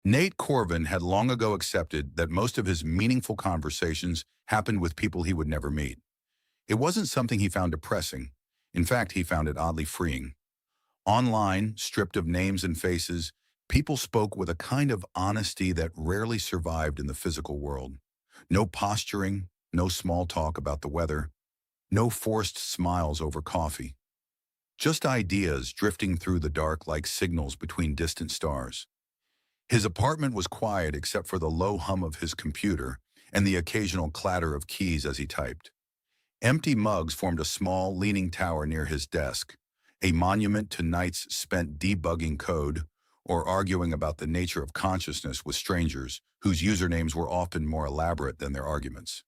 Nate Corvin had long ago accepted that most of his meaningful conversations happened with people he would never meet. It wasn't something he found depressing. In fact, he found it oddly freeing. Online, stripped of names and faces, people spoke with a kind of honesty that rarely survived in the physical world. No posturing, no small talk about the weather, no forced smiles over coffee. Just ideas drifting through the dark like signals between distant stars. His apartment was quiet except for the low hum of his computer and the occasional clatter of keys as he typed. Empty mugs formed a small, leaning tower near his desk, a monument to nights spent debugging code or arguing about the nature of consciousness with strangers whose usernames were often more elaborate than their arguments.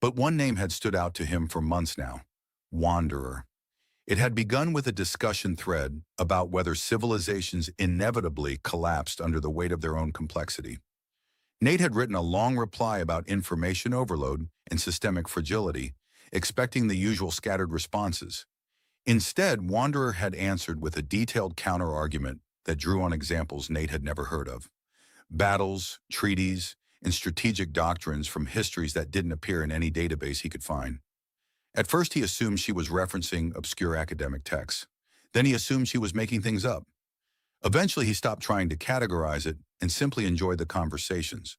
But one name had stood out to him for months now: Wanderer. It had begun with a discussion thread about whether civilizations inevitably collapsed under the weight of their own complexity. Nate had written a long reply about information overload and systemic fragility, expecting the usual scattered responses. Instead, Wanderer had answered with a detailed counter-argument that drew on examples Nate had never heard of. Battles, treaties, and strategic doctrines from histories that didn't appear in any database he could find. At first, he assumed she was referencing obscure academic texts. Then he assumed she was making things up. Eventually, he stopped trying to categorize it and simply enjoyed the conversations.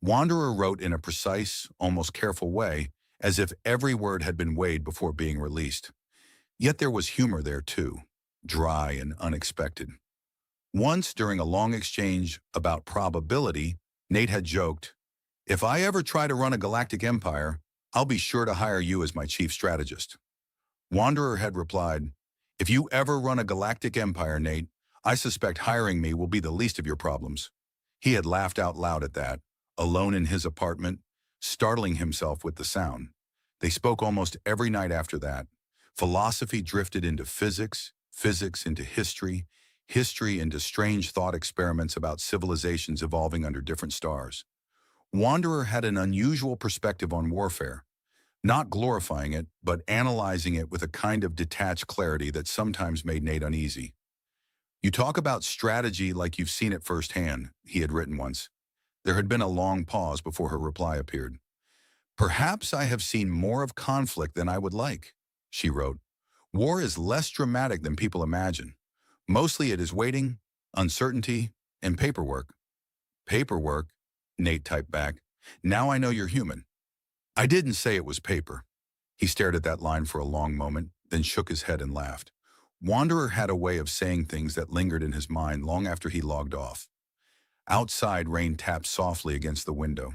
Wanderer wrote in a precise, almost careful way, as if every word had been weighed before being released. Yet there was humor there too, dry and unexpected. Once, during a long exchange about probability, Nate had joked, "If I ever try to run a galactic empire, I'll be sure to hire you as my chief strategist." Wanderer had replied, "If you ever run a galactic empire, Nate, I suspect hiring me will be the least of your problems." He had laughed out loud at that, alone in his apartment, startling himself with the sound. They spoke almost every night after that. Philosophy drifted into physics, physics into history, history into strange thought experiments about civilizations evolving under different stars. Wanderer had an unusual perspective on warfare, not glorifying it, but analyzing it with a kind of detached clarity that sometimes made Nate uneasy. "You talk about strategy like you've seen it firsthand," he had written once. There had been a long pause before her reply appeared. "Perhaps I have seen more of conflict than I would like," she wrote. "War is less dramatic than people imagine. Mostly it is waiting, uncertainty, and paperwork." "Paperwork," Nate typed back. "Now I know you're human." "I didn't say it was paper." He stared at that line for a long moment, then shook his head and laughed. Wanderer had a way of saying things that lingered in his mind long after he logged off. Outside, rain tapped softly against the window.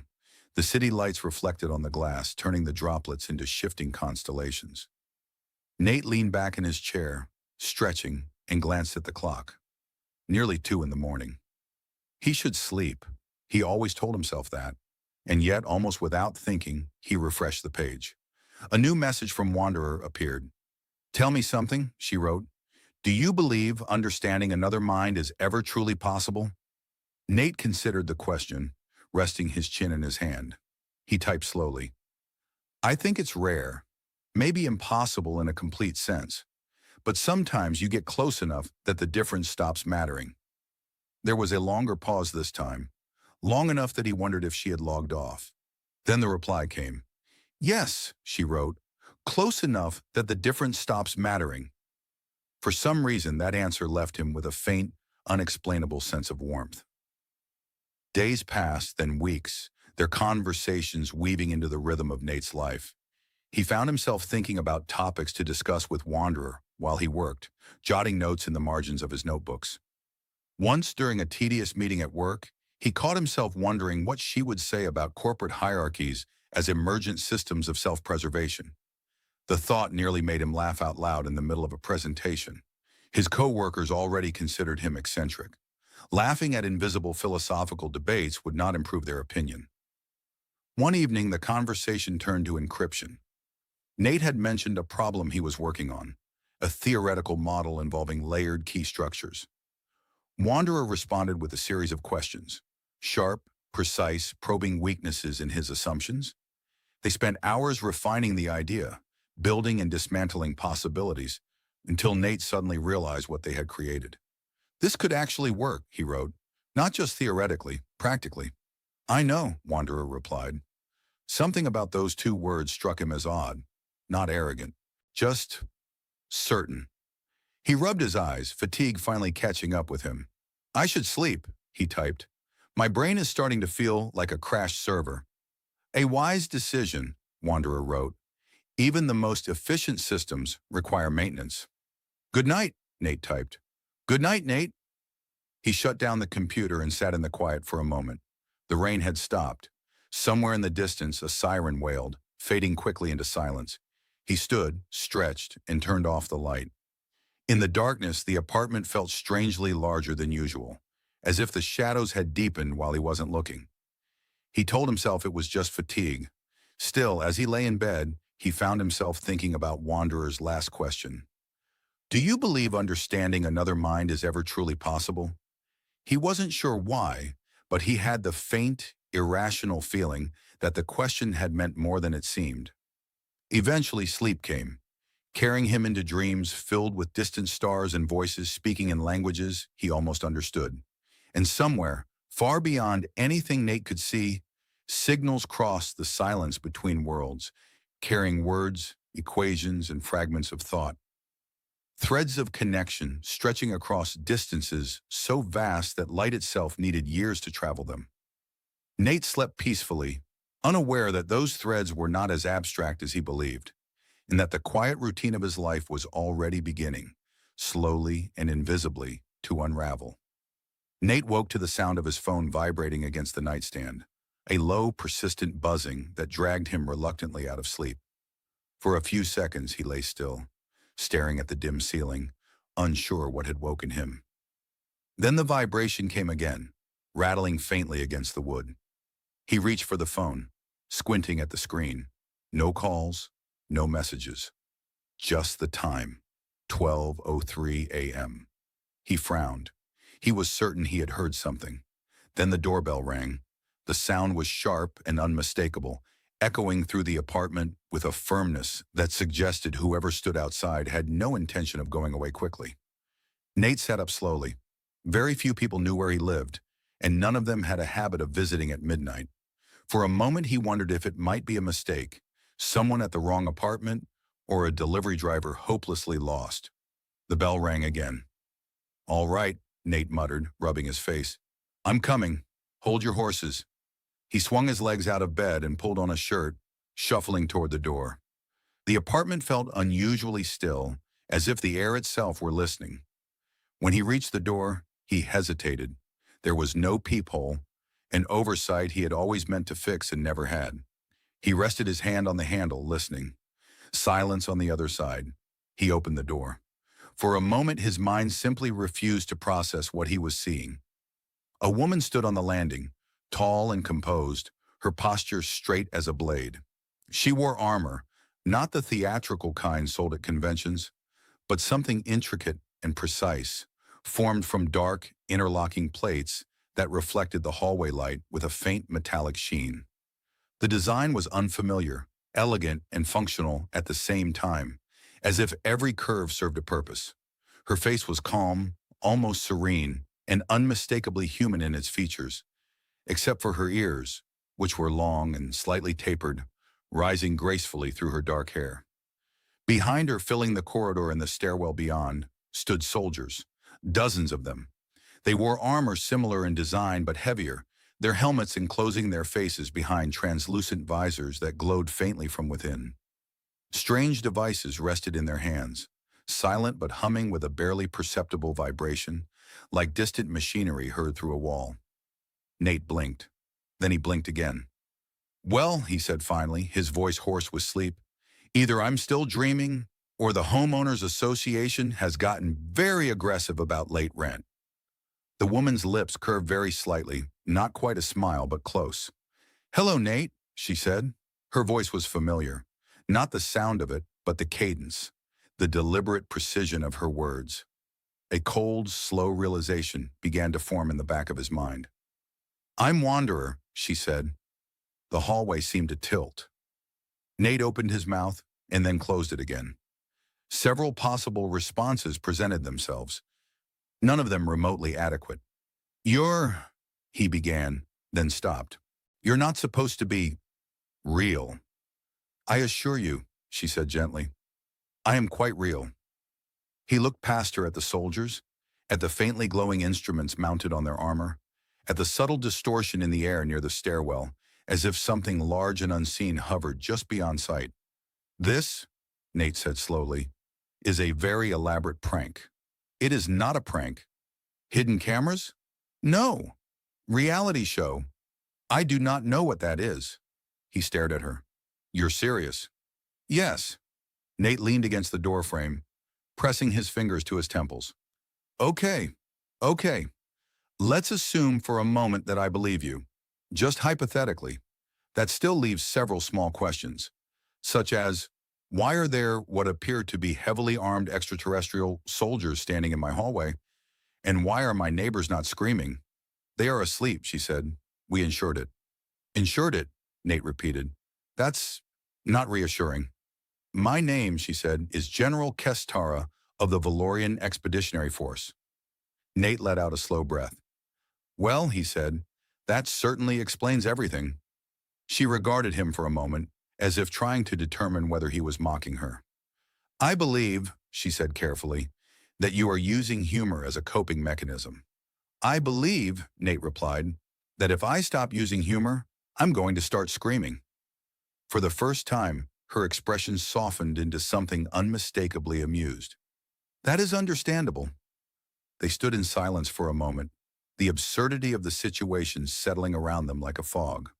The city lights reflected on the glass, turning the droplets into shifting constellations. Nate leaned back in his chair, stretching, and glanced at the clock. Nearly 2 in the morning. He should sleep. He always told himself that. And yet, almost without thinking, he refreshed the page. A new message from Wanderer appeared. "Tell me something," she wrote. "Do you believe understanding another mind is ever truly possible?" Nate considered the question, resting his chin in his hand. He typed slowly. "I think it's rare, maybe impossible in a complete sense, but sometimes you get close enough that the difference stops mattering." There was a longer pause this time, long enough that he wondered if she had logged off. Then the reply came. "Yes," she wrote, "close enough that the difference stops mattering." For some reason, that answer left him with a faint, unexplainable sense of warmth. Days passed, then weeks, their conversations weaving into the rhythm of Nate's life. He found himself thinking about topics to discuss with Wanderer while he worked, jotting notes in the margins of his notebooks. Once, during a tedious meeting at work, he caught himself wondering what she would say about corporate hierarchies as emergent systems of self-preservation. The thought nearly made him laugh out loud in the middle of a presentation. His co-workers already considered him eccentric. Laughing at invisible philosophical debates would not improve their opinion. One evening, the conversation turned to encryption. Nate had mentioned a problem he was working on, a theoretical model involving layered key structures. Wanderer responded with a series of questions, sharp, precise, probing weaknesses in his assumptions. They spent hours refining the idea, building and dismantling possibilities, until Nate suddenly realized what they had created. "This could actually work," he wrote, "not just theoretically, Practically. I know, Wanderer replied. Something about those two words struck him as odd, not arrogant, just certain. He rubbed his eyes, fatigue finally catching up with him. I should sleep, he typed. My brain is starting to feel like a crashed server. A wise decision, Wanderer wrote. Even the most efficient systems require maintenance. Good night, Nate typed. Good night, Nate. He shut down the computer and sat in the quiet for a moment. The rain had stopped. Somewhere in the distance, a siren wailed, fading quickly into silence. He stood, stretched, and turned off the light. In the darkness, the apartment felt strangely larger than usual, as if the shadows had deepened while he wasn't looking. He told himself it was just fatigue. Still, as he lay in bed, he found himself thinking about Wanderer's last question. Do you believe understanding another mind is ever truly possible? He wasn't sure why, but he had the faint, irrational feeling that the question had meant more than it seemed. Eventually, sleep came, carrying him into dreams filled with distant stars and voices speaking in languages he almost understood. And somewhere, far beyond anything Nate could see, signals crossed the silence between worlds, carrying words, equations, and fragments of thought. Threads of connection stretching across distances so vast that light itself needed years to travel them. Nate slept peacefully, unaware that those threads were not as abstract as he believed, and that the quiet routine of his life was already beginning, slowly and invisibly, to unravel. Nate woke to the sound of his phone vibrating against the nightstand, a low, persistent buzzing that dragged him reluctantly out of sleep. For a few seconds he lay still, staring at the dim ceiling, unsure what had woken him. Then the vibration came again, rattling faintly against the wood. He reached for the phone, squinting at the screen. No calls, no messages. Just the time, 12:03 a.m. He frowned. He was certain he had heard something. Then the doorbell rang. The sound was sharp and unmistakable, echoing through the apartment with a firmness that suggested whoever stood outside had no intention of going away quickly. Nate sat up slowly. Very few people knew where he lived, and none of them had a habit of visiting at midnight. For a moment he wondered if it might be a mistake, someone at the wrong apartment, or a delivery driver hopelessly lost. The bell rang again. All right, Nate muttered, rubbing his face. I'm coming. Hold your horses. He swung his legs out of bed and pulled on a shirt, shuffling toward the door. The apartment felt unusually still, as if the air itself were listening. When he reached the door, he hesitated. There was no peephole, an oversight he had always meant to fix and never had. He rested his hand on the handle, listening. Silence on the other side. He opened the door. For a moment, his mind simply refused to process what he was seeing. A woman stood on the landing, tall and composed, her posture straight as a blade. She wore armor, not the theatrical kind sold at conventions, but something intricate and precise, formed from dark, interlocking plates that reflected the hallway light with a faint metallic sheen. The design was unfamiliar, elegant, and functional at the same time, as if every curve served a purpose. Her face was calm, almost serene, and unmistakably human in its features, except for her ears, which were long and slightly tapered, rising gracefully through her dark hair. Behind her, filling the corridor and the stairwell beyond, stood soldiers, dozens of them. They wore armor similar in design but heavier, their helmets enclosing their faces behind translucent visors that glowed faintly from within. Strange devices rested in their hands, silent but humming with a barely perceptible vibration, like distant machinery heard through a wall. Nate blinked. Then he blinked again. Well, he said finally, his voice hoarse with sleep, either I'm still dreaming, or the homeowners association has gotten very aggressive about late rent. The woman's lips curved very slightly, not quite a smile, but close. Hello, Nate, she said. Her voice was familiar. Not the sound of it, but the cadence, the deliberate precision of her words. A cold, slow realization began to form in the back of his mind. I'm Wanderer, she said. The hallway seemed to tilt. Nate opened his mouth and then closed it again. Several possible responses presented themselves, none of them remotely adequate. He began, then stopped. You're not supposed to be real. I assure you, she said gently. I am quite real. He looked past her at the soldiers, at the faintly glowing instruments mounted on their armor, at the subtle distortion in the air near the stairwell, as if something large and unseen hovered just beyond sight. This, Nate said slowly, is a very elaborate prank. It is not a prank. Hidden cameras? No. Reality show. I do not know what that is. He stared at her. You're serious? Yes. Nate leaned against the doorframe, pressing his fingers to his temples. Okay. Let's assume for a moment that I believe you. Just hypothetically. That still leaves several small questions, such as, why are there what appear to be heavily armed extraterrestrial soldiers standing in my hallway? And why are my neighbors not screaming? They are asleep, she said. We insured it. Insured it, Nate repeated. That's not reassuring. My name, she said, is General Kess'tara of the Valorian Expeditionary Force. Nate let out a slow breath. Well, he said, that certainly explains everything. She regarded him for a moment, as if trying to determine whether he was mocking her. I believe, she said carefully, that you are using humor as a coping mechanism. I believe, Nate replied, that if I stop using humor, I'm going to start screaming. For the first time, her expression softened into something unmistakably amused. That is understandable. They stood in silence for a moment, the absurdity of the situation settling around them like a fog.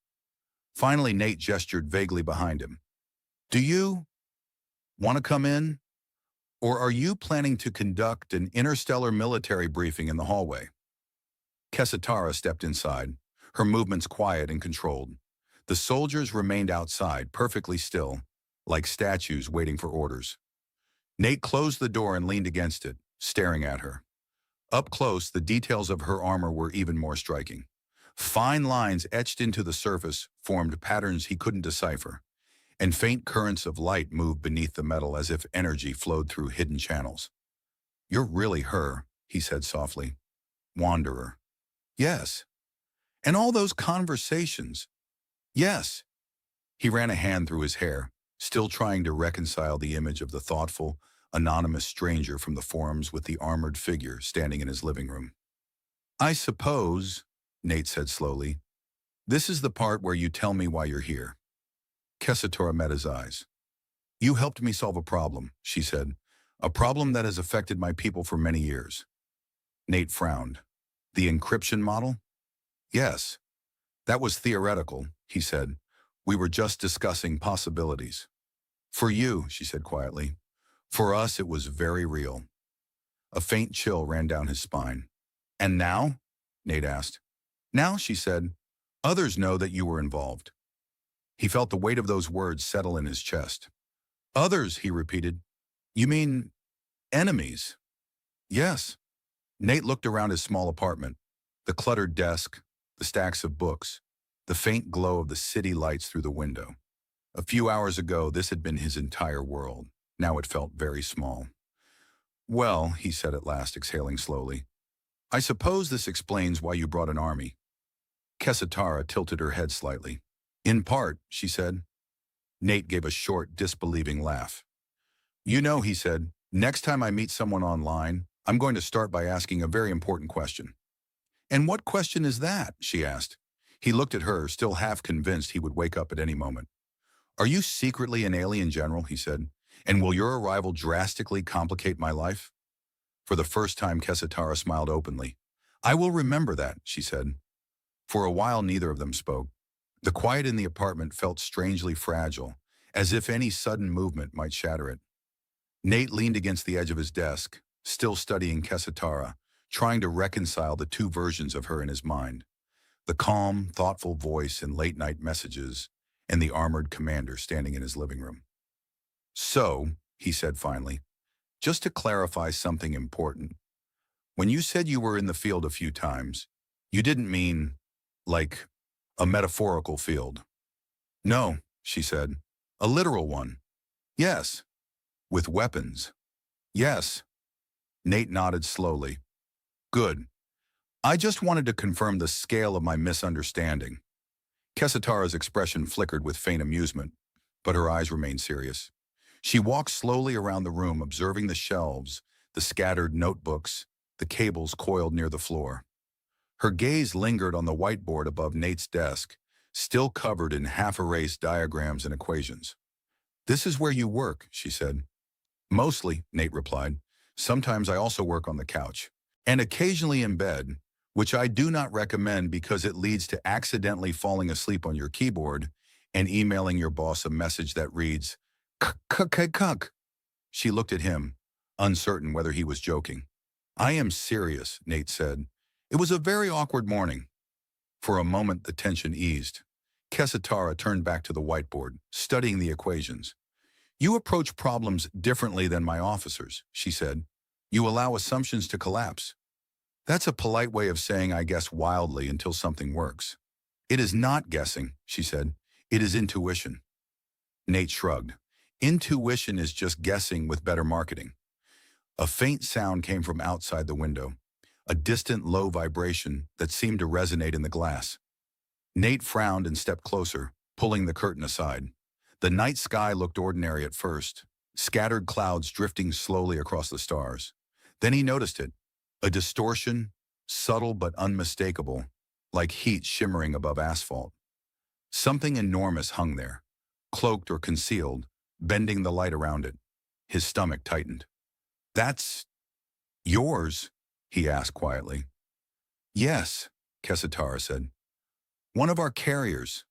Finally, Nate gestured vaguely behind him. Do you want to come in? Or are you planning to conduct an interstellar military briefing in the hallway? Kess'tara stepped inside, her movements quiet and controlled. The soldiers remained outside, perfectly still, like statues waiting for orders. Nate closed the door and leaned against it, staring at her. Up close, the details of her armor were even more striking. Fine lines etched into the surface formed patterns he couldn't decipher, and faint currents of light moved beneath the metal as if energy flowed through hidden channels. You're really her, he said softly. Wanderer. Yes. And all those conversations. Yes. He ran a hand through his hair, still trying to reconcile the image of the thoughtful, anonymous stranger from the forums with the armored figure standing in his living room. I suppose, Nate said slowly, this is the part where you tell me why you're here. Kess'tara met his eyes. You helped me solve a problem, she said, a problem that has affected my people for many years. Nate frowned. The encryption model? Yes. That was theoretical, he said. We were just discussing possibilities. For you, she said quietly. For us, it was very real. A faint chill ran down his spine. And now? Nate asked. Now, she said, others know that you were involved. He felt the weight of those words settle in his chest. Others, he repeated. You mean enemies? Yes. Nate looked around his small apartment, the cluttered desk, the stacks of books, the faint glow of the city lights through the window. A few hours ago, this had been his entire world. Now it felt very small. Well, he said at last, exhaling slowly, I suppose this explains why you brought an army. Kess'tara tilted her head slightly. In part, she said. Nate gave a short, disbelieving laugh. You know, he said, next time I meet someone online, I'm going to start by asking a very important question. And what question is that? She asked. He looked at her, still half convinced he would wake up at any moment. Are you secretly an alien, General? He said. And will your arrival drastically complicate my life? For the first time, Kess'tara smiled openly. I will remember that, she said. For a while, neither of them spoke. The quiet in the apartment felt strangely fragile, as if any sudden movement might shatter it. Nate leaned against the edge of his desk, still studying Kess'tara, trying to reconcile the two versions of her in his mind. The calm, thoughtful voice in late-night messages, and the armored commander standing in his living room. So, he said finally, just to clarify something important, when you said you were in the field a few times, you didn't mean, like, a metaphorical field. No, she said, a literal one. Yes. With weapons. Yes. Nate nodded slowly. Good. I just wanted to confirm the scale of my misunderstanding. Kess'tara's expression flickered with faint amusement, but her eyes remained serious. She walked slowly around the room, observing the shelves, the scattered notebooks, the cables coiled near the floor. Her gaze lingered on the whiteboard above Nate's desk, still covered in half-erased diagrams and equations. "This is where you work," she said. "Mostly," Nate replied. "Sometimes I also work on the couch. And occasionally in bed, which I do not recommend because it leads to accidentally falling asleep on your keyboard and emailing your boss a message that reads, "Kuck." She looked at him, uncertain whether he was joking. "I am serious," Nate said. "It was a very awkward morning." For a moment, the tension eased. Kess'tara turned back to the whiteboard, studying the equations. "You approach problems differently than my officers," she said. "You allow assumptions to collapse." "That's a polite way of saying I guess wildly until something works." "It is not guessing," she said. "It is intuition." Nate shrugged. "Intuition is just guessing with better marketing." A faint sound came from outside the window, a distant low vibration that seemed to resonate in the glass. Nate frowned and stepped closer, pulling the curtain aside. The night sky looked ordinary at first, scattered clouds drifting slowly across the stars. Then he noticed it, a distortion, subtle but unmistakable, like heat shimmering above asphalt. Something enormous hung there, cloaked or concealed, bending the light around it. His stomach tightened. "That's yours?" he asked quietly. "Yes," Kess'tara said. "One of our carriers."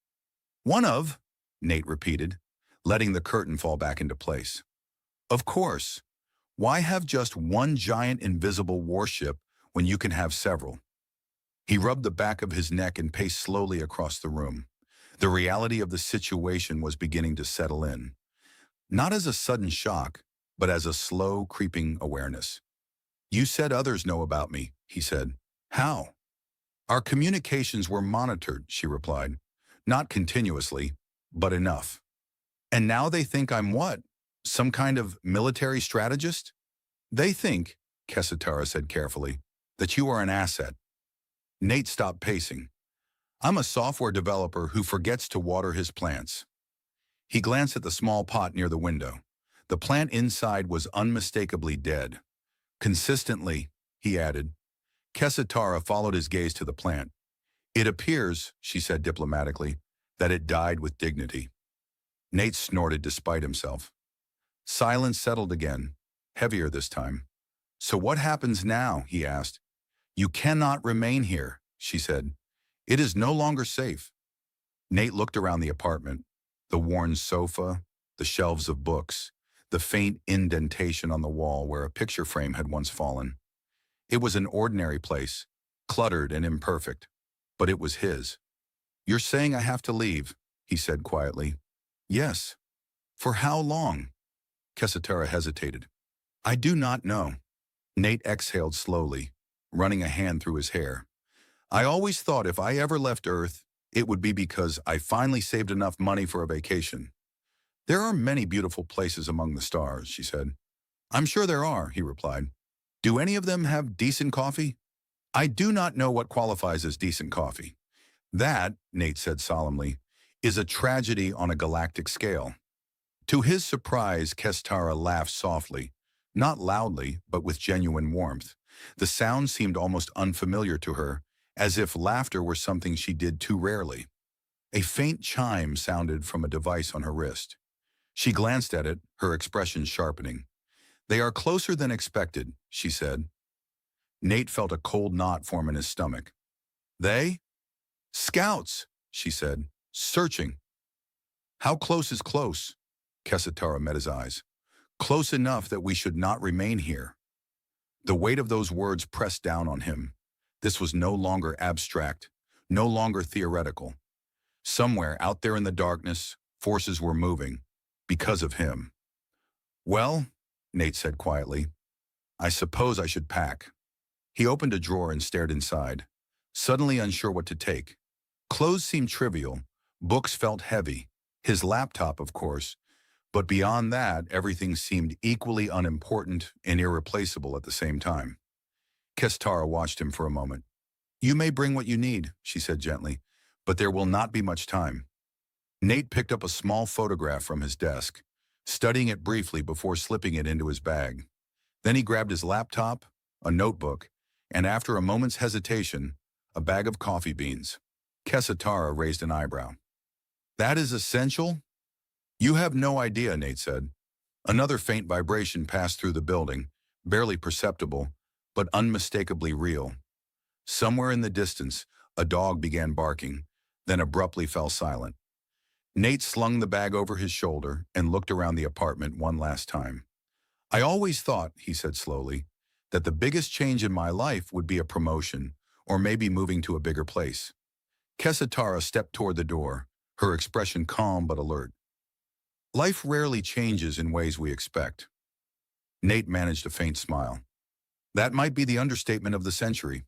"One of?" Nate repeated, letting the curtain fall back into place. "Of course. Why have just one giant invisible warship when you can have several?" He rubbed the back of his neck and paced slowly across the room. The reality of the situation was beginning to settle in. Not as a sudden shock, but as a slow, creeping awareness. "You said others know about me," he said. "How?" "Our communications were monitored," she replied. "Not continuously, but enough." "And now they think I'm what? Some kind of military strategist?" "They think," Kess'tara said carefully, "that you are an asset." Nate stopped pacing. "I'm a software developer who forgets to water his plants." He glanced at the small pot near the window. The plant inside was unmistakably dead. "Consistently," he added. Kess'tara followed his gaze to the plant. "It appears," she said diplomatically, "that it died with dignity." Nate snorted despite himself. Silence settled again, heavier this time. "So what happens now?" he asked. "You cannot remain here," she said. "It is no longer safe." Nate looked around the apartment, the worn sofa, the shelves of books, the faint indentation on the wall where a picture frame had once fallen. It was an ordinary place, cluttered and imperfect, but it was his. "You're saying I have to leave," he said quietly. "Yes." "For how long?" Kess'tara hesitated. "I do not know." Nate exhaled slowly, running a hand through his hair. "I always thought if I ever left Earth, it would be because I finally saved enough money for a vacation." "There are many beautiful places among the stars," she said. "I'm sure there are," he replied. "Do any of them have decent coffee?" "I do not know what qualifies as decent coffee." "That," Nate said solemnly, "is a tragedy on a galactic scale." To his surprise, Kess'tara laughed softly, not loudly, but with genuine warmth. The sound seemed almost unfamiliar to her, as if laughter were something she did too rarely. A faint chime sounded from a device on her wrist. She glanced at it, her expression sharpening. "They are closer than expected," she said. Nate felt a cold knot form in his stomach. "They?" "Scouts," she said, "searching." "How close is close?" Kess'tara met his eyes. "Close enough that we should not remain here." The weight of those words pressed down on him. This was no longer abstract, no longer theoretical. Somewhere out there in the darkness, forces were moving, because of him. "Well," Nate said quietly, "I suppose I should pack." He opened a drawer and stared inside, suddenly unsure what to take. Clothes seemed trivial, books felt heavy, his laptop, of course, but beyond that, everything seemed equally unimportant and irreplaceable at the same time. Kess'tara watched him for a moment. You may bring what you need, she said gently, but there will not be much time. Nate picked up a small photograph from his desk, studying it briefly before slipping it into his bag. Then he grabbed his laptop, a notebook, and after a moment's hesitation, a bag of coffee beans. Kess'tara raised an eyebrow. That is essential? You have no idea, Nate said. Another faint vibration passed through the building, barely perceptible, but unmistakably real. Somewhere in the distance, a dog began barking, then abruptly fell silent. Nate slung the bag over his shoulder and looked around the apartment one last time. I always thought, he said slowly, that the biggest change in my life would be a promotion, or maybe moving to a bigger place. Kess'tara stepped toward the door, her expression calm but alert. Life rarely changes in ways we expect. Nate managed a faint smile. That might be the understatement of the century.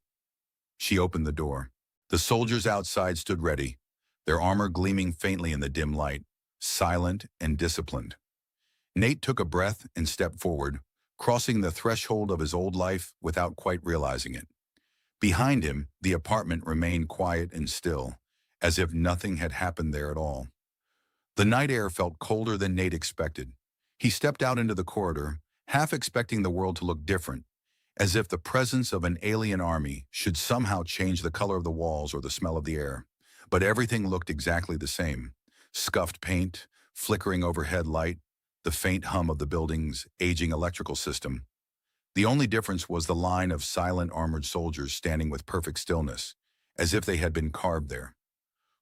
She opened the door. The soldiers outside stood ready, their armor gleaming faintly in the dim light, silent and disciplined. Nate took a breath and stepped forward, crossing the threshold of his old life without quite realizing it. Behind him, the apartment remained quiet and still, as if nothing had happened there at all. The night air felt colder than Nate expected. He stepped out into the corridor, half expecting the world to look different, as if the presence of an alien army should somehow change the color of the walls or the smell of the air. But everything looked exactly the same. Scuffed paint, flickering overhead light, the faint hum of the building's aging electrical system. The only difference was the line of silent armored soldiers standing with perfect stillness, as if they had been carved there.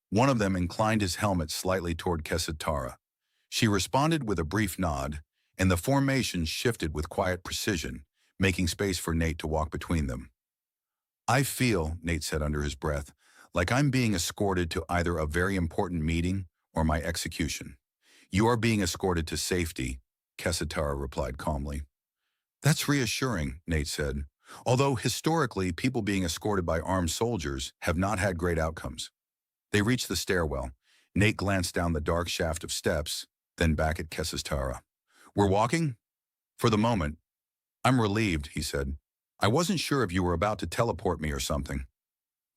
One of them inclined his helmet slightly toward Kess'tara. She responded with a brief nod, and the formation shifted with quiet precision, making space for Nate to walk between them. I feel, Nate said under his breath, like I'm being escorted to either a very important meeting or my execution. You are being escorted to safety, Kess'tara replied calmly. That's reassuring, Nate said, although historically people being escorted by armed soldiers have not had great outcomes. They reached the stairwell. Nate glanced down the dark shaft of steps, then back at Kess'tara. We're walking? For the moment. I'm relieved, he said. I wasn't sure if you were about to teleport me or something.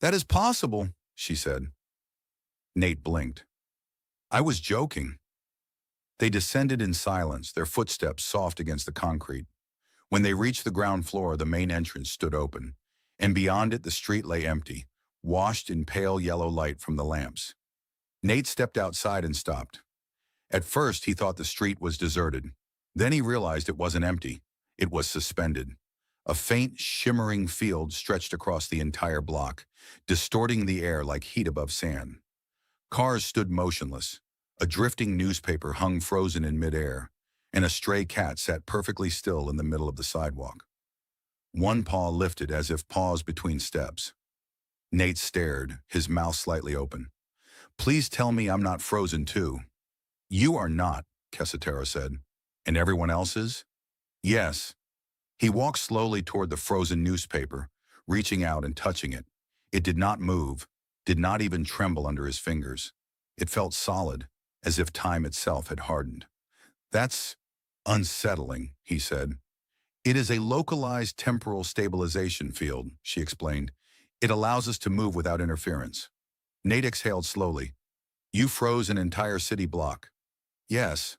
That is possible, she said. Nate blinked. I was joking. They descended in silence, their footsteps soft against the concrete. When they reached the ground floor, the main entrance stood open, and beyond it the street lay empty, washed in pale yellow light from the lamps. Nate stepped outside and stopped. At first, he thought the street was deserted. Then he realized it wasn't empty. It was suspended. A faint, shimmering field stretched across the entire block, distorting the air like heat above sand. Cars stood motionless. A drifting newspaper hung frozen in midair, and a stray cat sat perfectly still in the middle of the sidewalk. One paw lifted as if paused between steps. Nate stared, his mouth slightly open. Please tell me I'm not frozen too. You are not, Kess'tara said. And everyone else is? Yes. He walked slowly toward the frozen newspaper, reaching out and touching it. It did not move, did not even tremble under his fingers. It felt solid, as if time itself had hardened. That's unsettling, he said. It is a localized temporal stabilization field, she explained. It allows us to move without interference. Nate exhaled slowly. You froze an entire city block. Yes.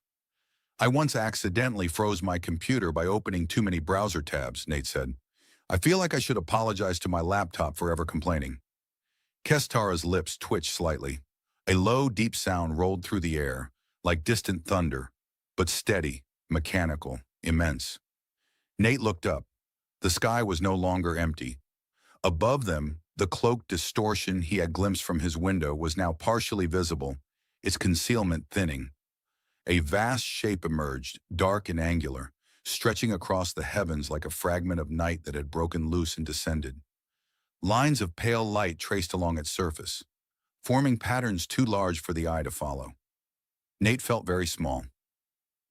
I once accidentally froze my computer by opening too many browser tabs, Nate said. I feel like I should apologize to my laptop for ever complaining. Kess'tara's lips twitched slightly. A low, deep sound rolled through the air, like distant thunder, but steady, mechanical, immense. Nate looked up. The sky was no longer empty. Above them, the cloaked distortion he had glimpsed from his window was now partially visible, its concealment thinning. A vast shape emerged, dark and angular, stretching across the heavens like a fragment of night that had broken loose and descended. Lines of pale light traced along its surface, forming patterns too large for the eye to follow. Nate felt very small.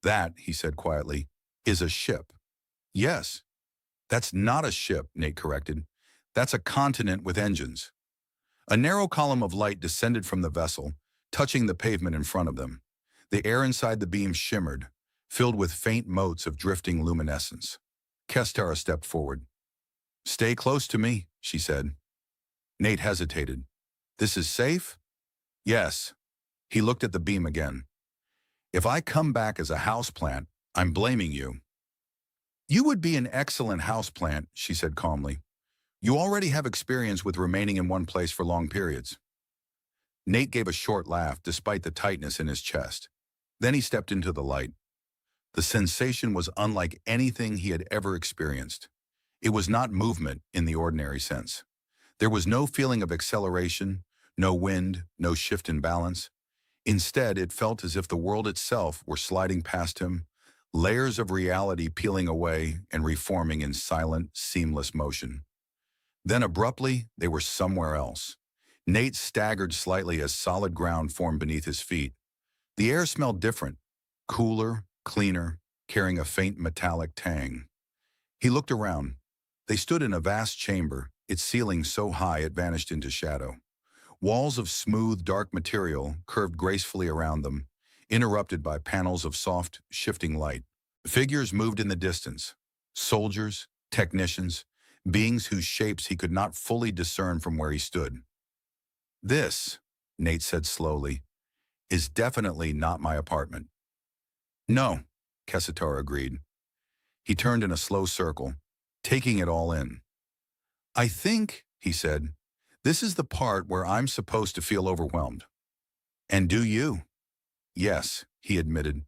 That, he said quietly, is a ship. Yes. That's not a ship, Nate corrected. That's a continent with engines. A narrow column of light descended from the vessel, touching the pavement in front of them. The air inside the beam shimmered, filled with faint motes of drifting luminescence. Kess'tara stepped forward. Stay close to me, she said. Nate hesitated. This is safe? Yes. He looked at the beam again. If I come back as a houseplant, I'm blaming you. You would be an excellent houseplant, she said calmly. You already have experience with remaining in one place for long periods. Nate gave a short laugh despite the tightness in his chest. Then he stepped into the light. The sensation was unlike anything he had ever experienced. It was not movement in the ordinary sense. There was no feeling of acceleration, no wind, no shift in balance. Instead, it felt as if the world itself were sliding past him, layers of reality peeling away and reforming in silent, seamless motion. Then abruptly, they were somewhere else. Nate staggered slightly as solid ground formed beneath his feet. The air smelled different, cooler, cleaner, carrying a faint metallic tang. He looked around. They stood in a vast chamber, its ceiling so high it vanished into shadow. Walls of smooth, dark material curved gracefully around them, interrupted by panels of soft, shifting light. Figures moved in the distance. Soldiers, technicians, beings whose shapes he could not fully discern from where he stood. This, Nate said slowly, is definitely not my apartment. No, Kess'tara agreed. He turned in a slow circle, taking it all in. I think, he said, this is the part where I'm supposed to feel overwhelmed. And do you? Yes, he admitted,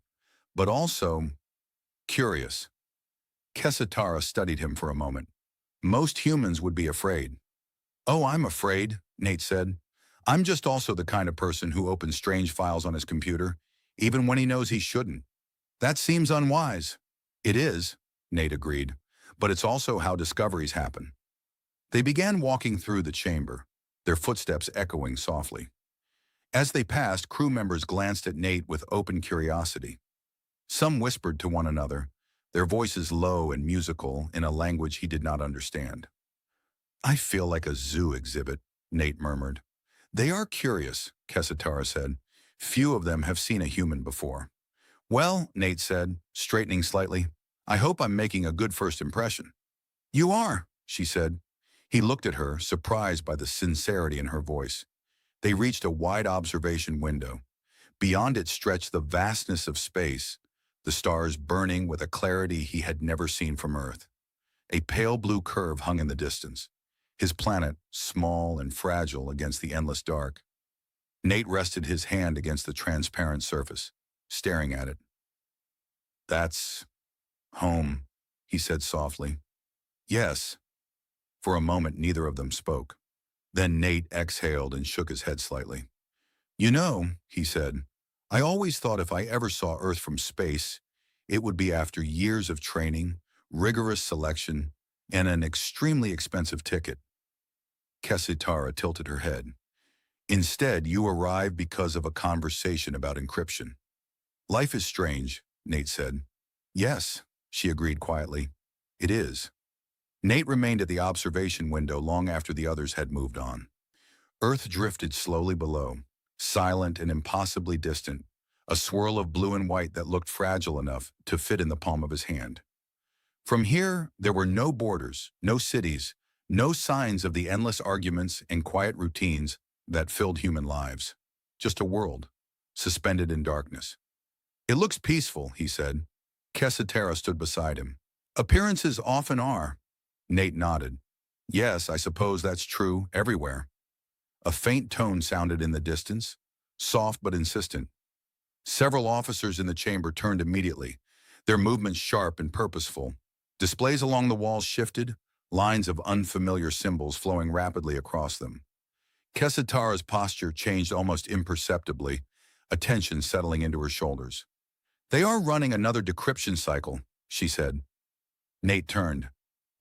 but also curious. Kess'tara studied him for a moment. Most humans would be afraid. Oh, I'm afraid, Nate said. I'm just also the kind of person who opens strange files on his computer, even when he knows he shouldn't. That seems unwise. It is, Nate agreed, but it's also how discoveries happen. They began walking through the chamber, their footsteps echoing softly. As they passed, crew members glanced at Nate with open curiosity. Some whispered to one another, their voices low and musical in a language he did not understand. I feel like a zoo exhibit, Nate murmured. They are curious, Kess'tara said. Few of them have seen a human before. Well, Nate said, straightening slightly, I hope I'm making a good first impression. You are, she said. He looked at her, surprised by the sincerity in her voice. They reached a wide observation window. Beyond it stretched the vastness of space, the stars burning with a clarity he had never seen from Earth. A pale blue curve hung in the distance, his planet small and fragile against the endless dark. Nate rested his hand against the transparent surface, staring at it. That's home, he said softly. Yes. For a moment, neither of them spoke. Then Nate exhaled and shook his head slightly. You know, he said, I always thought if I ever saw Earth from space, it would be after years of training, rigorous selection, and an extremely expensive ticket. Kess'tara tilted her head. Instead, you arrive because of a conversation about encryption. Life is strange, Nate said. Yes, she agreed quietly. It is. Nate remained at the observation window long after the others had moved on. Earth drifted slowly below, silent and impossibly distant, a swirl of blue and white that looked fragile enough to fit in the palm of his hand. From here, there were no borders, no cities, no signs of the endless arguments and quiet routines that filled human lives. Just a world, suspended in darkness. It looks peaceful, he said. Kess'tara stood beside him. Appearances often are. Nate nodded. Yes, I suppose that's true everywhere. A faint tone sounded in the distance, soft but insistent. Several officers in the chamber turned immediately, their movements sharp and purposeful. Displays along the walls shifted, lines of unfamiliar symbols flowing rapidly across them. Kess'tara's posture changed almost imperceptibly, a tension settling into her shoulders. They are running another decryption cycle, she said. Nate turned.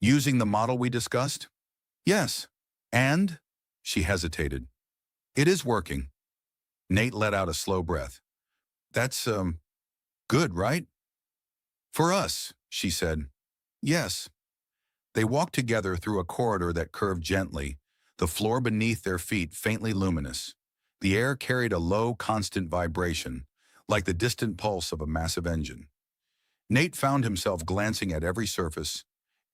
Using the model we discussed? Yes. And? She hesitated. It is working. Nate let out a slow breath. That's, good, right? For us, she said. Yes. They walked together through a corridor that curved gently, the floor beneath their feet faintly luminous. The air carried a low, constant vibration, like the distant pulse of a massive engine. Nate found himself glancing at every surface,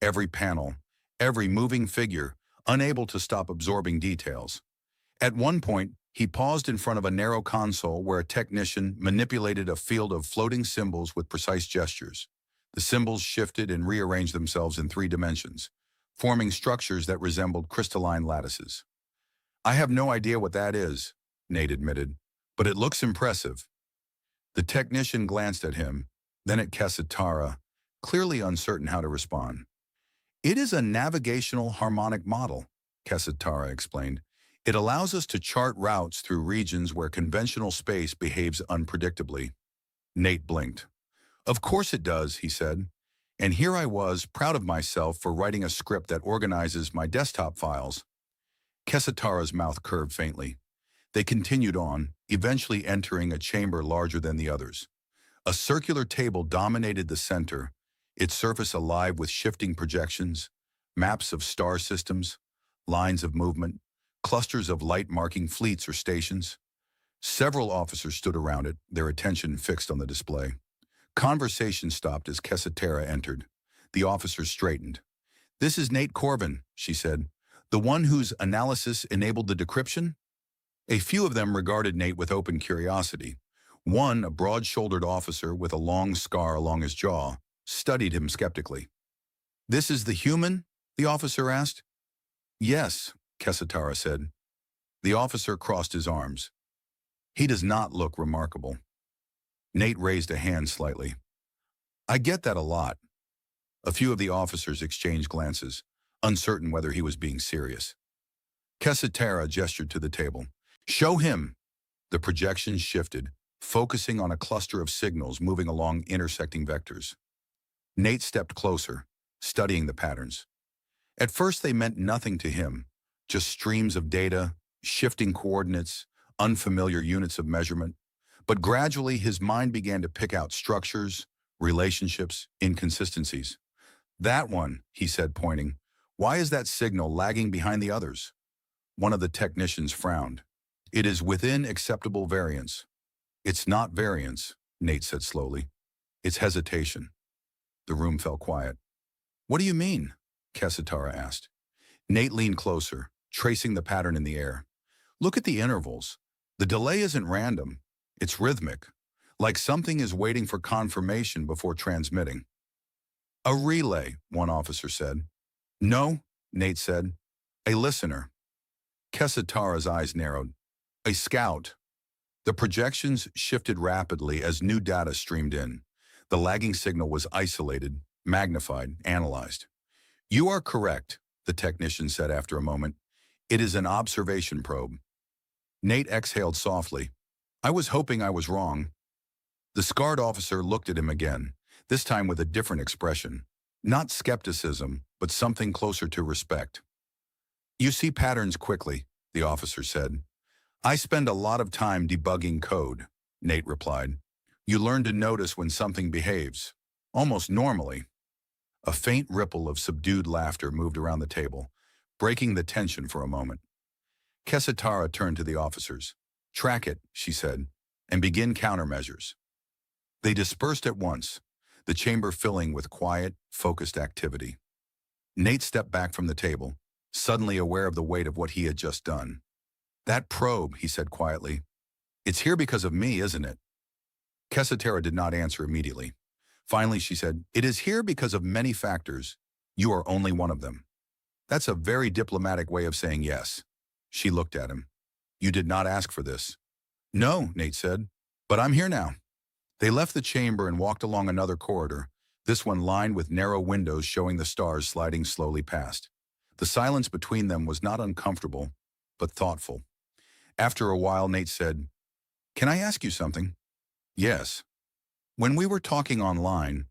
every panel, every moving figure, unable to stop absorbing details. At one point, he paused in front of a narrow console where a technician manipulated a field of floating symbols with precise gestures. The symbols shifted and rearranged themselves in 3 dimensions, forming structures that resembled crystalline lattices. "I have no idea what that is," Nate admitted, "but it looks impressive." The technician glanced at him, then at Kess'tara, clearly uncertain how to respond. "It is a navigational harmonic model," Kess'tara explained. "It allows us to chart routes through regions where conventional space behaves unpredictably." Nate blinked. "Of course it does," he said. "And here I was, proud of myself for writing a script that organizes my desktop files." Kess'tara's mouth curved faintly. They continued on, eventually entering a chamber larger than the others. A circular table dominated the center, its surface alive with shifting projections, maps of star systems, lines of movement, clusters of light marking fleets or stations. Several officers stood around it, their attention fixed on the display. Conversation stopped as Kess'tara entered. The officer straightened. "This is Nate Corvin," she said. "The one whose analysis enabled the decryption?" A few of them regarded Nate with open curiosity. One, a broad-shouldered officer with a long scar along his jaw, studied him skeptically. "This is the human?" the officer asked. "Yes," Kess'tara said. The officer crossed his arms. "He does not look remarkable." Nate raised a hand slightly. "I get that a lot." A few of the officers exchanged glances, uncertain whether he was being serious. Kess'tara gestured to the table. "Show him." The projections shifted, focusing on a cluster of signals moving along intersecting vectors. Nate stepped closer, studying the patterns. At first they meant nothing to him, just streams of data, shifting coordinates, unfamiliar units of measurement. But gradually his mind began to pick out structures, relationships, inconsistencies. "That one," he said, pointing. "Why is that signal lagging behind the others?" One of the technicians frowned. "It is within acceptable variance." "It's not variance," Nate said slowly. "It's hesitation." The room fell quiet. "What do you mean?" Kess'tara asked. Nate leaned closer, tracing the pattern in the air. "Look at the intervals. The delay isn't random. It's rhythmic, like something is waiting for confirmation before transmitting." "A relay," one officer said. "No," Nate said. "A listener." Kess'tara's eyes narrowed. "A scout." The projections shifted rapidly as new data streamed in. The lagging signal was isolated, magnified, analyzed. "You are correct," the technician said after a moment. "It is an observation probe." Nate exhaled softly. "I was hoping I was wrong." The scarred officer looked at him again, this time with a different expression. Not skepticism, but something closer to respect. "You see patterns quickly," the officer said. "I spend a lot of time debugging code," Nate replied. "You learn to notice when something behaves, almost normally." A faint ripple of subdued laughter moved around the table, breaking the tension for a moment. Kess'tara turned to the officers. "Track it," she said, "and begin countermeasures." They dispersed at once, the chamber filling with quiet, focused activity. Nate stepped back from the table, suddenly aware of the weight of what he had just done. "That probe," he said quietly. "It's here because of me, isn't it?" Kess'tara did not answer immediately. Finally, she said, "It is here because of many factors. You are only one of them." "That's a very diplomatic way of saying yes." She looked at him. "You did not ask for this." "No," Nate said, "but I'm here now." They left the chamber and walked along another corridor, this one lined with narrow windows showing the stars sliding slowly past. The silence between them was not uncomfortable, but thoughtful. After a while, Nate said, "Can I ask you something?" "Yes." "When we were talking online,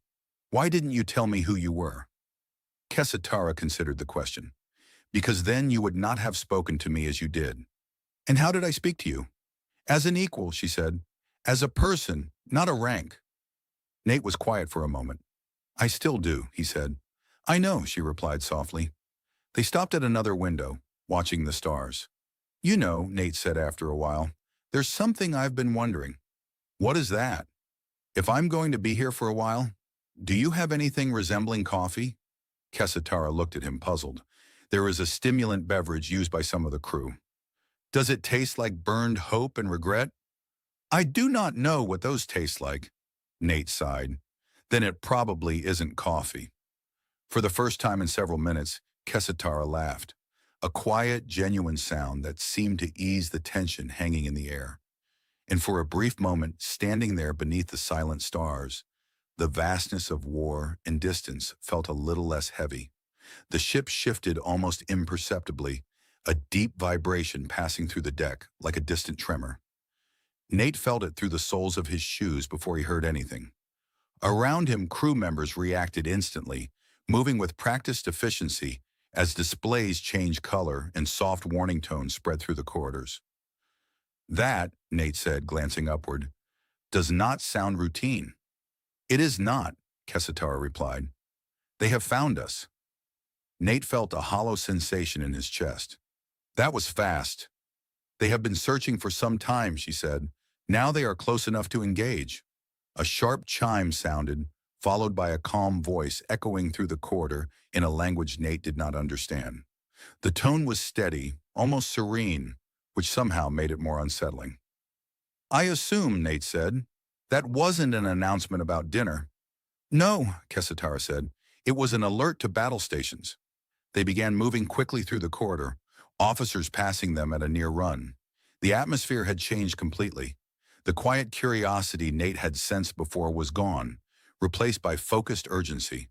why didn't you tell me who you were?" Kess'tara considered the question. "Because then you would not have spoken to me as you did." "And how did I speak to you?" "As an equal," she said. "As a person, not a rank." Nate was quiet for a moment. "I still do," he said. "I know," she replied softly. They stopped at another window, watching the stars. "You know," Nate said after a while, "there's something I've been wondering." "What is that?" "If I'm going to be here for a while, do you have anything resembling coffee?" Kess'tara looked at him puzzled. There is a stimulant beverage used by some of the crew. Does it taste like burned hope and regret? I do not know what those taste like, Nate sighed. Then it probably isn't coffee. For the first time in several minutes, Kess'tara laughed, a quiet, genuine sound that seemed to ease the tension hanging in the air. And for a brief moment, standing there beneath the silent stars, the vastness of war and distance felt a little less heavy. The ship shifted almost imperceptibly, a deep vibration passing through the deck like a distant tremor. Nate felt it through the soles of his shoes before he heard anything. Around him, crew members reacted instantly, moving with practiced efficiency as displays changed color and soft warning tones spread through the corridors. That, Nate said, glancing upward, does not sound routine. It is not, Kess'tara replied. They have found us. Nate felt a hollow sensation in his chest. That was fast. They have been searching for some time, she said. Now they are close enough to engage. A sharp chime sounded, followed by a calm voice echoing through the corridor in a language Nate did not understand. The tone was steady, almost serene, which somehow made it more unsettling. I assume, Nate said, that wasn't an announcement about dinner. No, Kess'tara said. It was an alert to battle stations. They began moving quickly through the corridor, officers passing them at a near run. The atmosphere had changed completely. The quiet curiosity Nate had sensed before was gone, replaced by focused urgency.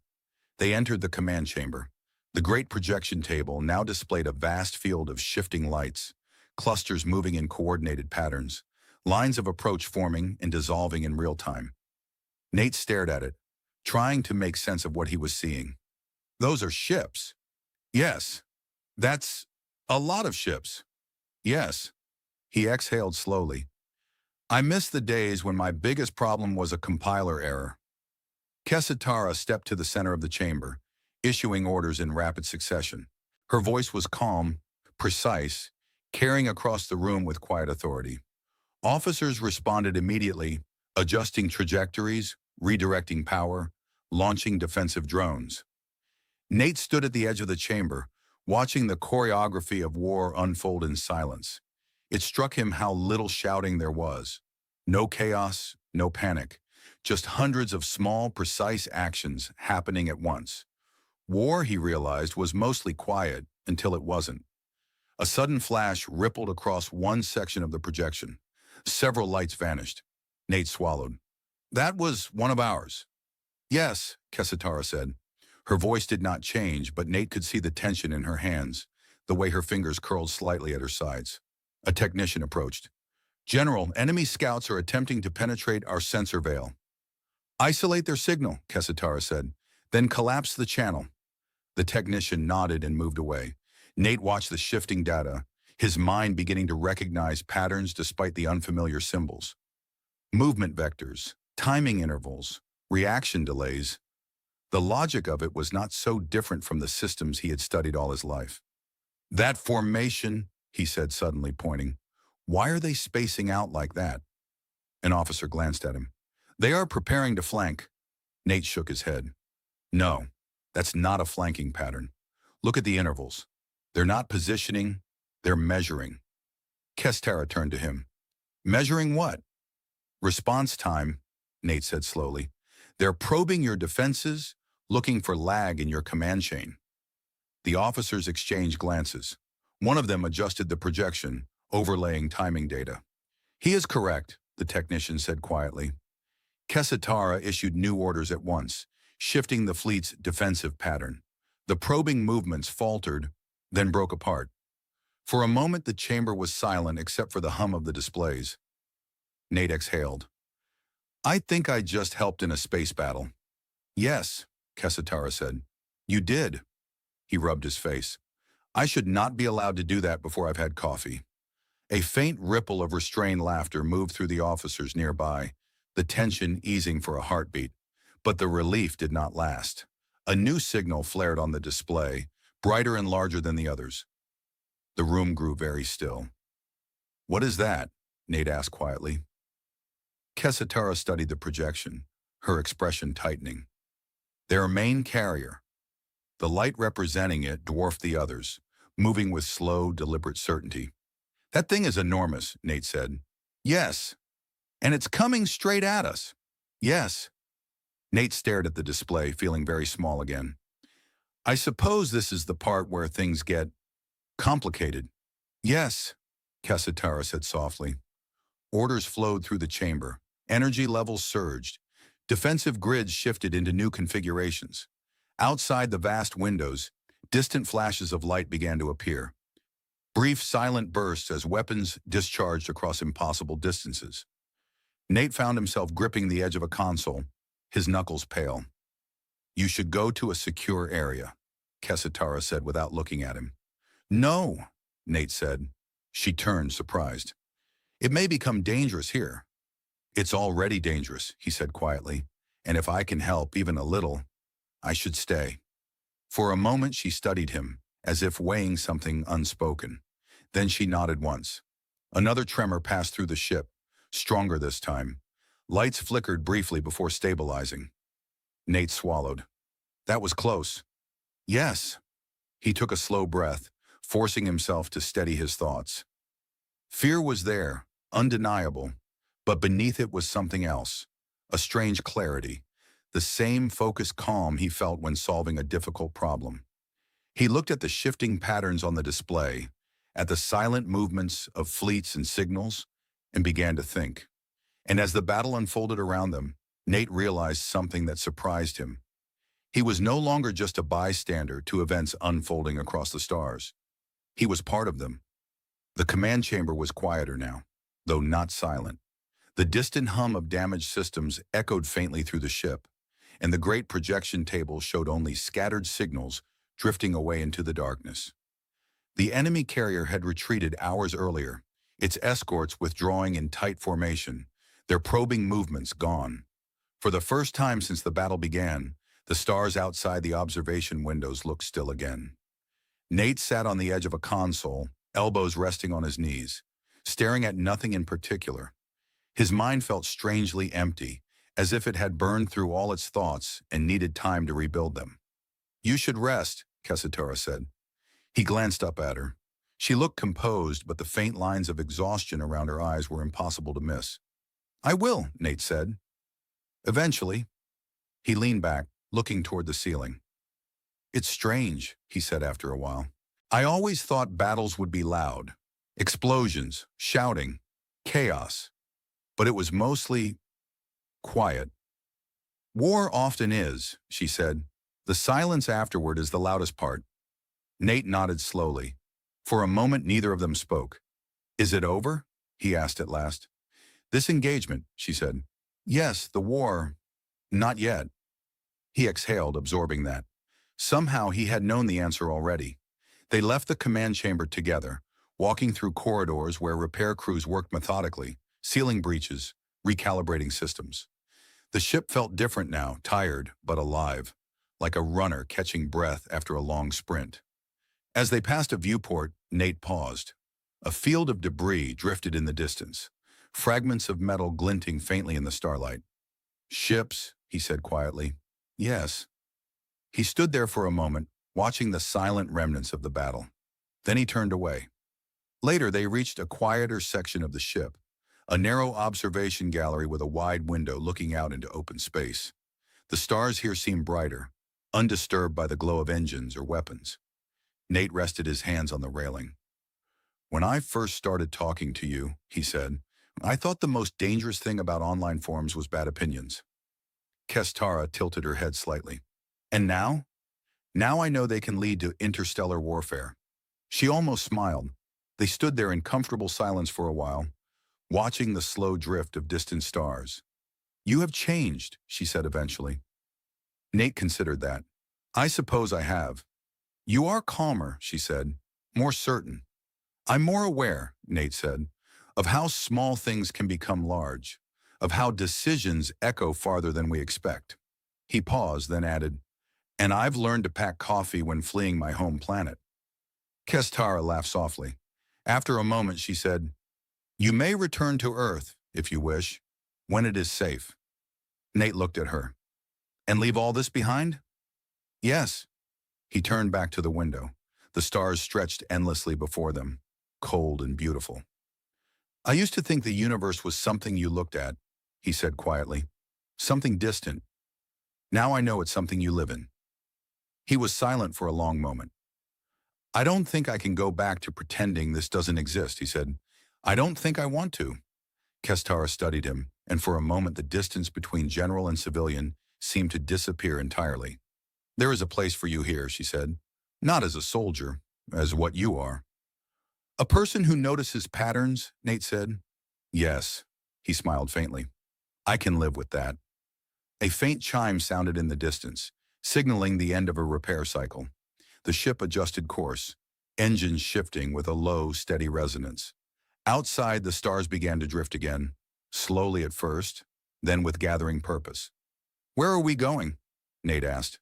They entered the command chamber. The great projection table now displayed a vast field of shifting lights, clusters moving in coordinated patterns, lines of approach forming and dissolving in real time. Nate stared at it, trying to make sense of what he was seeing. Those are ships. Yes. That's a lot of ships. Yes. He exhaled slowly. I miss the days when my biggest problem was a compiler error. Kess'tara stepped to the center of the chamber, issuing orders in rapid succession. Her voice was calm, precise, carrying across the room with quiet authority. Officers responded immediately, adjusting trajectories, redirecting power, launching defensive drones. Nate stood at the edge of the chamber, watching the choreography of war unfold in silence. It struck him how little shouting there was. No chaos, no panic, just hundreds of small, precise actions happening at once. War, he realized, was mostly quiet until it wasn't. A sudden flash rippled across one section of the projection. Several lights vanished. Nate swallowed. That was one of ours. Yes, Kess'tara said. Her voice did not change, but Nate could see the tension in her hands, the way her fingers curled slightly at her sides. A technician approached. General, enemy scouts are attempting to penetrate our sensor veil. Isolate their signal, Kess'tara said. Then collapse the channel. The technician nodded and moved away. Nate watched the shifting data, his mind beginning to recognize patterns despite the unfamiliar symbols. Movement vectors, timing intervals, reaction delays. The logic of it was not so different from the systems he had studied all his life. That formation, he said suddenly, pointing. Why are they spacing out like that? An officer glanced at him. They are preparing to flank. Nate shook his head. No, that's not a flanking pattern. Look at the intervals. They're not positioning, they're measuring. Kess'tara turned to him. Measuring what? Response time, Nate said slowly. They're probing your defenses, looking for lag in your command chain. The officers exchanged glances. One of them adjusted the projection, overlaying timing data. He is correct, the technician said quietly. Kess'tara issued new orders at once, shifting the fleet's defensive pattern. The probing movements faltered, then broke apart. For a moment, the chamber was silent except for the hum of the displays. Nate exhaled. I think I just helped in a space battle. Yes, Kess'tara said. You did. He rubbed his face. I should not be allowed to do that before I've had coffee. A faint ripple of restrained laughter moved through the officers nearby, the tension easing for a heartbeat. But the relief did not last. A new signal flared on the display, brighter and larger than the others. The room grew very still. What is that? Nate asked quietly. Kess'tara studied the projection, her expression tightening. Their main carrier. The light representing it dwarfed the others, moving with slow, deliberate certainty. That thing is enormous, Nate said. Yes. And it's coming straight at us. Yes. Nate stared at the display, feeling very small again. I suppose this is the part where things get complicated. Yes, Kess'tara said softly. Orders flowed through the chamber. Energy levels surged. Defensive grids shifted into new configurations. Outside the vast windows, distant flashes of light began to appear. Brief, silent bursts as weapons discharged across impossible distances. Nate found himself gripping the edge of a console, his knuckles pale. You should go to a secure area, Kess'tara said without looking at him. No, Nate said. She turned, surprised. It may become dangerous here. It's already dangerous, he said quietly, and if I can help even a little, I should stay. For a moment she studied him, as if weighing something unspoken. Then she nodded once. Another tremor passed through the ship, stronger this time. Lights flickered briefly before stabilizing. Nate swallowed. That was close. Yes. He took a slow breath, forcing himself to steady his thoughts. Fear was there, undeniable, but beneath it was something else, a strange clarity, the same focused calm he felt when solving a difficult problem. He looked at the shifting patterns on the display, at the silent movements of fleets and signals, and began to think. And as the battle unfolded around them, Nate realized something that surprised him. He was no longer just a bystander to events unfolding across the stars. He was part of them. The command chamber was quieter now, though not silent. The distant hum of damaged systems echoed faintly through the ship, and the great projection table showed only scattered signals drifting away into the darkness. The enemy carrier had retreated hours earlier, its escorts withdrawing in tight formation, their probing movements gone. For the first time since the battle began, the stars outside the observation windows looked still again. Nate sat on the edge of a console, elbows resting on his knees, staring at nothing in particular. His mind felt strangely empty, as if it had burned through all its thoughts and needed time to rebuild them. You should rest, Kess'tara said. He glanced up at her. She looked composed, but the faint lines of exhaustion around her eyes were impossible to miss. I will, Nate said. Eventually. He leaned back, looking toward the ceiling. It's strange, he said after a while. I always thought battles would be loud. Explosions, shouting, chaos. But it was mostly quiet. War often is, she said. The silence afterward is the loudest part. Nate nodded slowly. For a moment, neither of them spoke. Is it over? He asked at last. This engagement, she said. Yes, the war. Not yet. He exhaled, absorbing that. Somehow he had known the answer already. They left the command chamber together, walking through corridors where repair crews worked methodically, sealing breaches, recalibrating systems. The ship felt different now, tired but alive, like a runner catching breath after a long sprint. As they passed a viewport, Nate paused. A field of debris drifted in the distance, fragments of metal glinting faintly in the starlight. Ships, he said quietly. Yes. He stood there for a moment, watching the silent remnants of the battle. Then he turned away. Later, they reached a quieter section of the ship, a narrow observation gallery with a wide window looking out into open space. The stars here seemed brighter, undisturbed by the glow of engines or weapons. Nate rested his hands on the railing. When I first started talking to you, he said, I thought the most dangerous thing about online forums was bad opinions. Kess'tara tilted her head slightly. And now? Now I know they can lead to interstellar warfare. She almost smiled. They stood there in comfortable silence for a while, watching the slow drift of distant stars. You have changed, she said eventually. Nate considered that. I suppose I have. You are calmer, she said, more certain. I'm more aware, Nate said, of how small things can become large, of how decisions echo farther than we expect. He paused, then added, and I've learned to pack coffee when fleeing my home planet. Kess'tara laughed softly. After a moment, she said, you may return to Earth, if you wish, when it is safe. Nate looked at her. And leave all this behind? Yes. He turned back to the window. The stars stretched endlessly before them, cold and beautiful. I used to think the universe was something you looked at, he said quietly. Something distant. Now I know it's something you live in. He was silent for a long moment. I don't think I can go back to pretending this doesn't exist, he said. I don't think I want to. Kess'tara studied him, and for a moment the distance between general and civilian seemed to disappear entirely. There is a place for you here, she said. Not as a soldier, as what you are. A person who notices patterns, Nate said. Yes, he smiled faintly. I can live with that. A faint chime sounded in the distance, signaling the end of a repair cycle. The ship adjusted course, engines shifting with a low, steady resonance. Outside, the stars began to drift again, slowly at first, then with gathering purpose. Where are we going? Nate asked.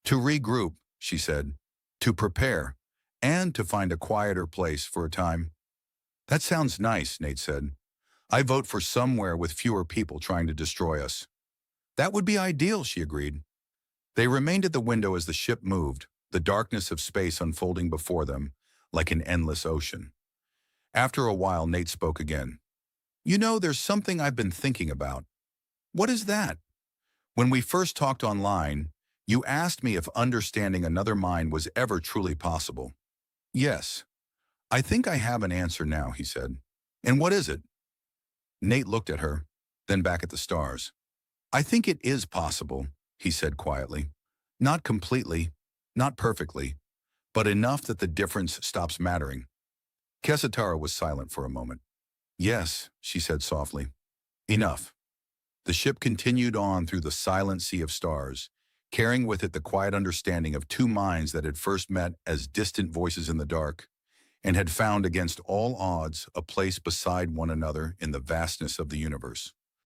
To regroup, she said. To prepare, and to find a quieter place for a time. That sounds nice, Nate said. I vote for somewhere with fewer people trying to destroy us. That would be ideal, she agreed. They remained at the window as the ship moved, the darkness of space unfolding before them like an endless ocean. After a while, Nate spoke again. You know, there's something I've been thinking about. What is that? When we first talked online, you asked me if understanding another mind was ever truly possible. Yes. I think I have an answer now, he said. And what is it? Nate looked at her, then back at the stars. I think it is possible, he said quietly. Not completely, not perfectly, but enough that the difference stops mattering. Kess'tara was silent for a moment. Yes, she said softly. Enough. The ship continued on through the silent sea of stars, carrying with it the quiet understanding of two minds that had first met as distant voices in the dark, and had found against all odds a place beside one another in the vastness of the universe.